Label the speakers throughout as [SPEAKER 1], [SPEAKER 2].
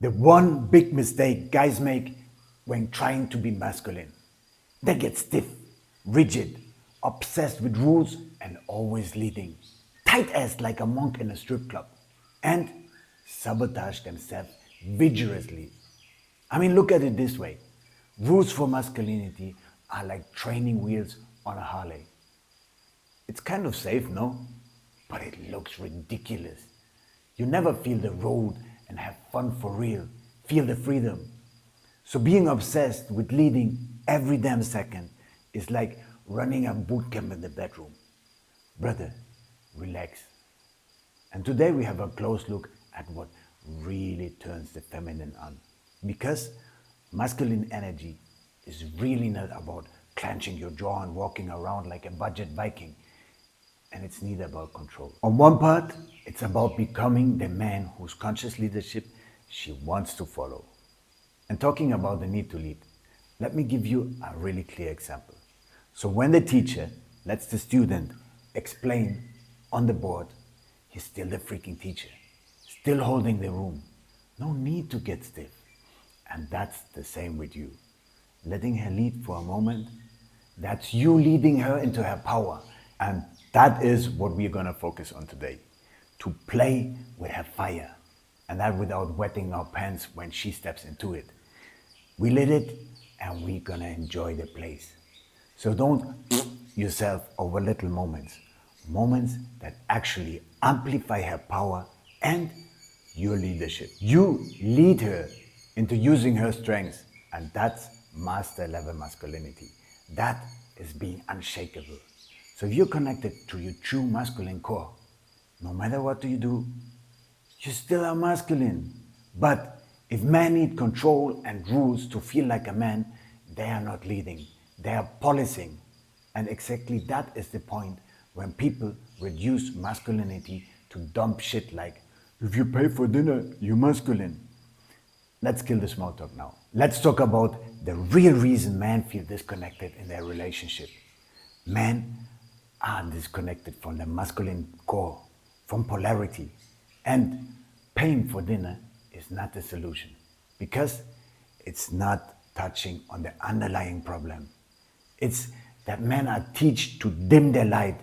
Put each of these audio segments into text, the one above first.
[SPEAKER 1] The one big mistake guys make when trying to be masculine. They get stiff, rigid, obsessed with rules and always leading, tight as like a monk in a strip club, and sabotage themselves vigorously. I mean, look at it this way. Rules for masculinity are like training wheels on a Harley. It's kind of safe, no? But it looks ridiculous. You never feel the road and have fun for real. Feel the freedom. So being obsessed with leading every damn second is like running a boot camp in the bedroom. Brother, relax. And today we have a close look at what really turns the feminine on. Because masculine energy is really not about clenching your jaw and walking around like a budget Viking. And it's neither about control. On one part, it's about becoming the man whose conscious leadership she wants to follow. And talking about the need to lead, let me give you a really clear example. So when the teacher lets the student explain on the board, he's still the freaking teacher, still holding the room. No need to get stiff. And that's the same with you. Letting her lead for a moment, that's you leading her into her power. And that is what we're gonna focus on today. To play with her fire. And that without wetting our pants when she steps into it. We lit it and we're gonna enjoy the place. So don't yourself over little moments. Moments that actually amplify her power and your leadership. You lead her into using her strengths, and that's master level masculinity. That is being unshakable. So if you're connected to your true masculine core, no matter what do, you still are masculine. But if men need control and rules to feel like a man, they are not leading, they are policing. And exactly that is the point when people reduce masculinity to dumb shit like, if you pay for dinner, you're masculine. Let's kill the small talk now. Let's talk about the real reason men feel disconnected in their relationship. Men are disconnected from the masculine core, from polarity. And paying for dinner is not the solution because it's not touching on the underlying problem. It's that men are taught to dim their light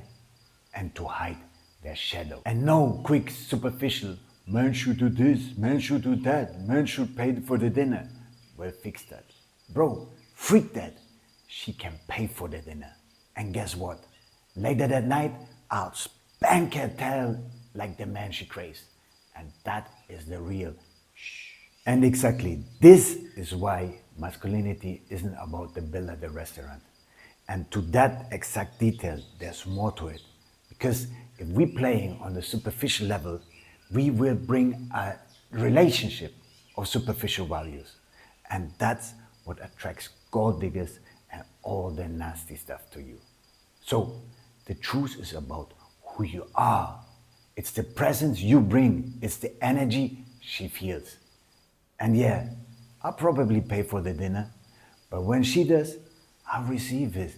[SPEAKER 1] and to hide their shadow. And no quick, superficial, man should do this, man should do that, man should pay for the dinner will fix that. Bro, freak that. She can pay for the dinner. And guess what? Later that night, I'll spank her tail like the man she craves. And that is the real shh. And exactly, this is why masculinity isn't about the bill at the restaurant. And to that exact detail, there's more to it. Because if we're playing on the superficial level, we will bring a relationship of superficial values. And that's what attracts gold diggers and all the nasty stuff to you. So the truth is about who you are. It's the presence you bring. It's the energy she feels. And yeah, I'll probably pay for the dinner, but when she does, I'll receive it.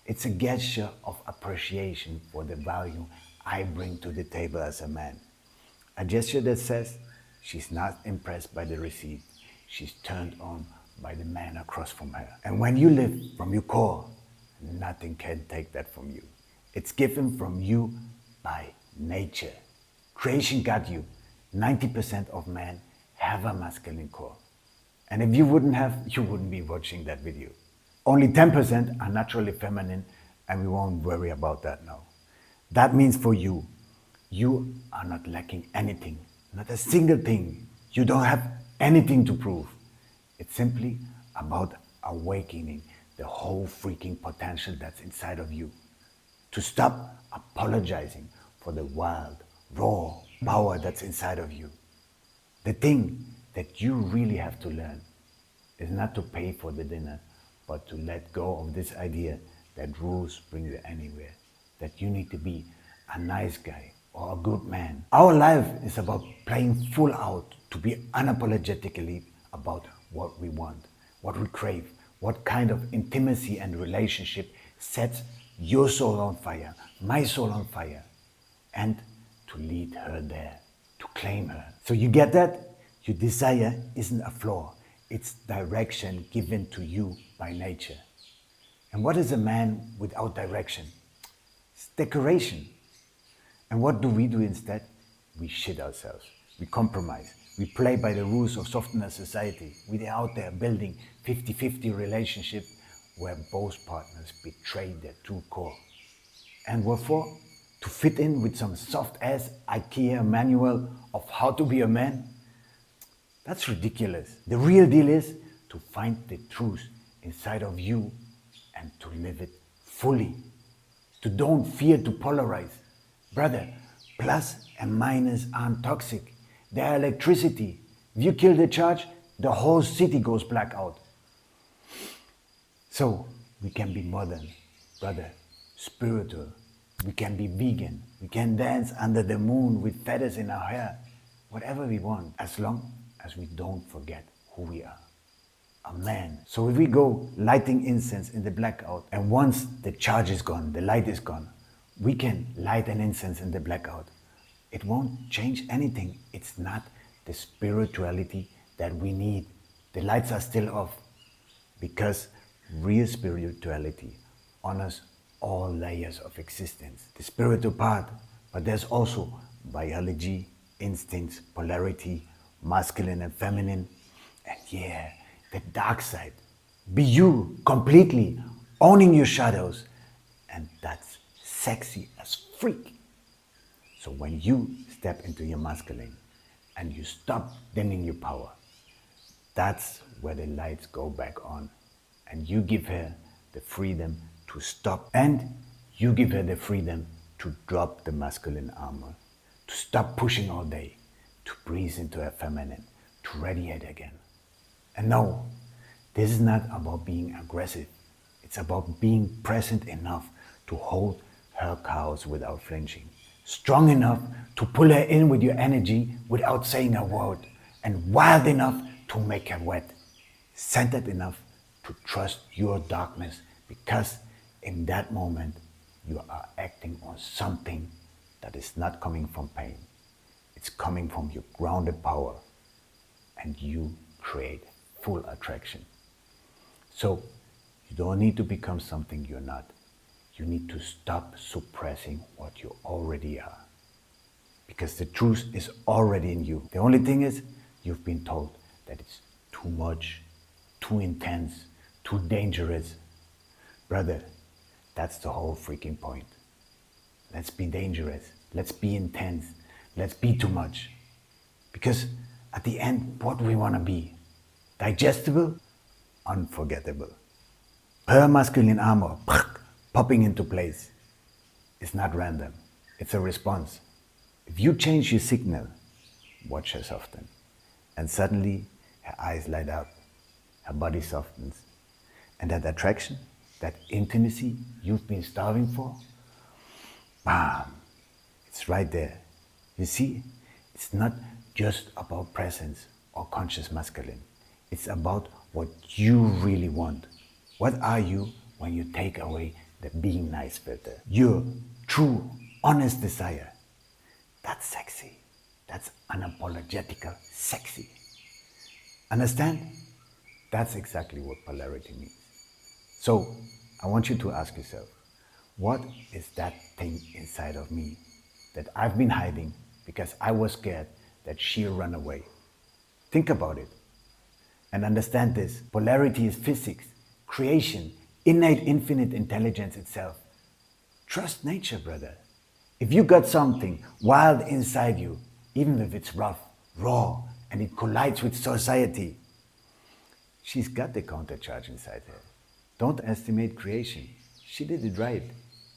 [SPEAKER 1] It's a gesture of appreciation for the value I bring to the table as a man. A gesture that says she's not impressed by the receipt. She's turned on by the man across from her. And when you live from your core, nothing can take that from you. It's given from you by nature. Creation got you. 90% of men have a masculine core. And if you wouldn't have, you wouldn't be watching that video. Only 10% are naturally feminine, and we won't worry about that now. That means for you, you are not lacking anything, not a single thing. You don't have anything to prove. It's simply about awakening the whole freaking potential that's inside of you. To stop apologizing for the wild, raw power that's inside of you. The thing that you really have to learn is not to pay for the dinner, but to let go of this idea that rules bring you anywhere, that you need to be a nice guy or a good man. Our life is about playing full out, to be unapologetically about what we want, what we crave, what kind of intimacy and relationship sets your soul on fire, my soul on fire, and to lead her there, to claim her. So you get that? Your desire isn't a flaw, it's direction given to you by nature. And what is a man without direction? It's decoration. And what do we do instead? We shit ourselves. We compromise. We play by the rules of softener society. We're out there building 50-50 relationship where both partners betray their true core. And what for? To fit in with some soft-ass IKEA manual of how to be a man? That's ridiculous. The real deal is to find the truth inside of you and to live it fully. To don't fear to polarize. Brother, plus and minus aren't toxic. They are electricity. If you kill the charge, the whole city goes black out. So we can be modern, brother, spiritual. We can be vegan. We can dance under the moon with feathers in our hair. Whatever we want, as long as we don't forget who we are. A man. So if we go lighting incense in the blackout, and once the charge is gone, the light is gone, we can light an incense in the blackout. It won't change anything. It's not the spirituality that we need. The lights are still off because real spirituality honors all layers of existence. The spiritual part, but there's also biology, instincts, polarity, masculine and feminine, and yeah, the dark side. Be you completely, owning your shadows, and that's sexy as freak. So when you step into your masculine and you stop dimming your power, that's where the lights go back on, and you give her the freedom to stop, and you give her the freedom to drop the masculine armor, to stop pushing all day, to breathe into her feminine, to radiate again. And no, this is not about being aggressive. It's about being present enough to hold her cows without flinching, strong enough to pull her in with your energy without saying a word, and wild enough to make her wet, centered enough to trust your darkness, because in that moment you are acting on something that is not coming from pain. It's coming from your grounded power, and you create full attraction. So you don't need to become something you're not. You need to stop suppressing what you already are, because the truth is already in you. The only thing is, you've been told that it's too much, too intense, too dangerous. Brother, that's the whole freaking point. Let's be dangerous. Let's be intense. Let's be too much. Because at the end, what do we want to be? Digestible? Unforgettable. Her masculine armor popping into place. It's not random. It's a response. If you change your signal, watch her soften. And suddenly, her eyes light up. Her body softens. And that attraction, that intimacy you've been starving for, bam, it's right there. You see, it's not just about presence or conscious masculine. It's about what you really want. What are you when you take away the being nice filter? Your true, honest desire. That's sexy. That's unapologetic sexy. Understand? That's exactly what polarity means. So, I want you to ask yourself, what is that thing inside of me that I've been hiding because I was scared that she'll run away? Think about it. And understand this. Polarity is physics, creation, innate infinite intelligence itself. Trust nature, brother. If you got something wild inside you, even if it's rough, raw, and it collides with society, she's got the countercharge inside her. Don't estimate creation. She did it right.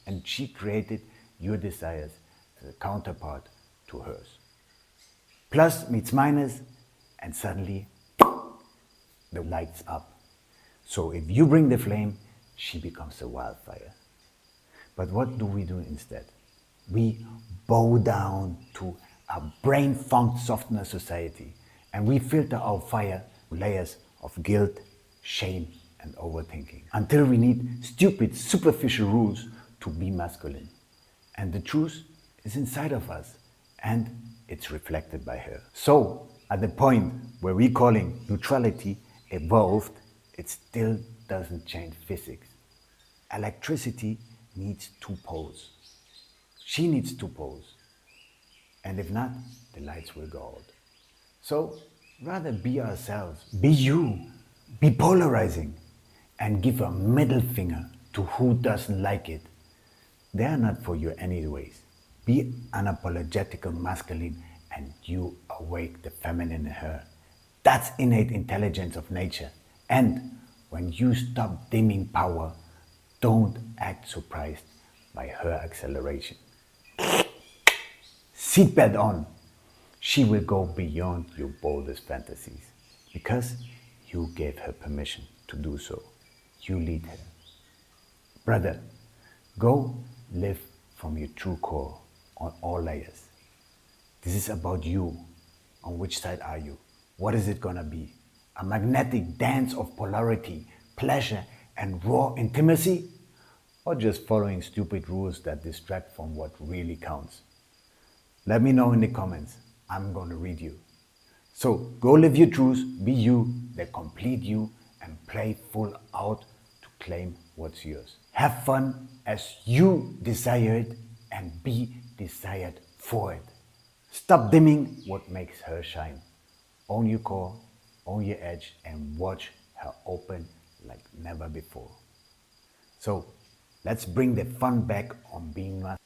[SPEAKER 1] And she created your desires as a counterpart to hers. Plus meets minus, and suddenly the light's up. So if you bring the flame, she becomes a wildfire. But what do we do instead? We bow down to a brain-funked softener society, and we filter our fire with layers of guilt, shame, and overthinking, until we need stupid, superficial rules to be masculine. And the truth is inside of us, and it's reflected by her. So, At the point where we calling neutrality evolved, it still doesn't change physics. Electricity needs two poles. She needs two poles. And if not, the lights will go out. So rather be ourselves, be you, be polarizing, and give a middle finger to who doesn't like it. They are not for you anyways. Be unapologetic masculine and you awake the feminine in her. That's innate intelligence of nature. And when you stop dimming power, don't act surprised by her acceleration. Seatbelt on. She will go beyond your boldest fantasies because you gave her permission to do so. You lead her. Brother, go live from your true core on all layers. This is about you. On which side are you? What is it gonna be? A magnetic dance of polarity, pleasure, and raw intimacy? Or just following stupid rules that distract from what really counts? Let me know in the comments. I'm gonna read you. So go live your truth, be you, they complete you, and play full out to claim what's yours. Have fun as you desire it and be desired for it. Stop dimming what makes her shine. Own your core, own your edge, and watch her open like never before. So let's bring the fun back on being masculine.